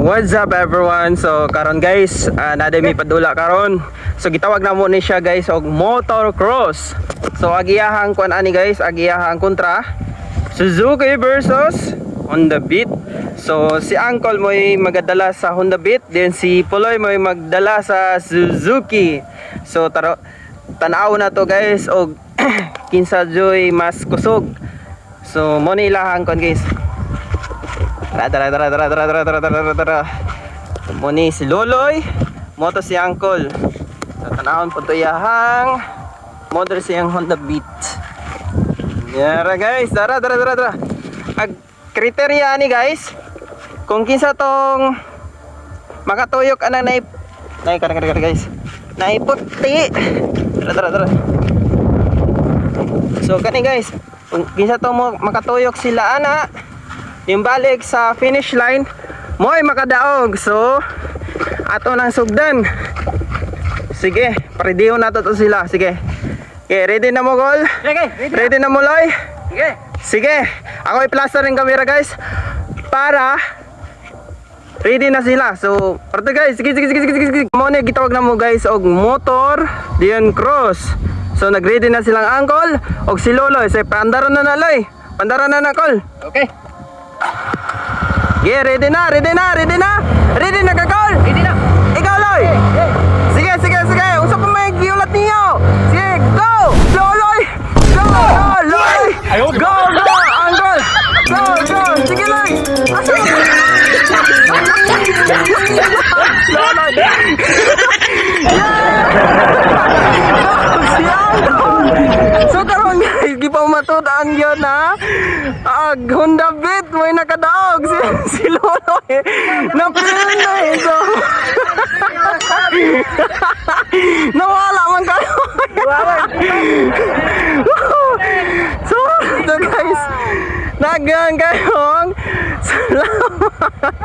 What's up everyone? So karon guys, naday mi padula karon. So gitawag na mo ni siya guys og motocross. So agiyahang kuan ani guys, agiyahang kontra Suzuki versus Honda Beat. So si Uncle mo'y magdala sa Honda Beat, then si Puloy mo'y magdala sa Suzuki. So tanaw na to guys og kinsa joy mas kusog. So mo ni ilahang kuan guys. Tara. Muni si Loloy, moto si Uncle. So tanahon po to yahang motor siyang Honda Beat. Yara guys, tara. Ag kriteria ni guys, kung kinsa tong makatuyok anang nay guys. Naiputi. Tara. So kani guys, kung kinsa tong makatuyok sila ana, yung balik sa finish line mo'y makadaog. So ato nang sugdan. Sige, ready na to sila. Sige. Okay, ready na mo Gol? Okay, ready na mo Loy? Sige. Ako i-plaster rin camera guys para ready na sila. So parto guys, sige. Mo ni gitawag na mo guys og motor diyan cross. So nag-ready na silang Uncle og si Loloy. Say pandaron na Loy. Pandaron na Col. Okay. Yeah, ready na ka Col? Ready na. Ikaw Loy. Sige. Usap pa may giulat niyo. Sige, go! Loloy! Go! Loy! Go! Uncle! Go! Sige Loy! Loloy! So karon guys, gipamatud-an yun ha. Honda Beat may nakadaog si Loloy. Napilin na ito. Nawala man kayo. So ito guys, nagyan kayong salamat.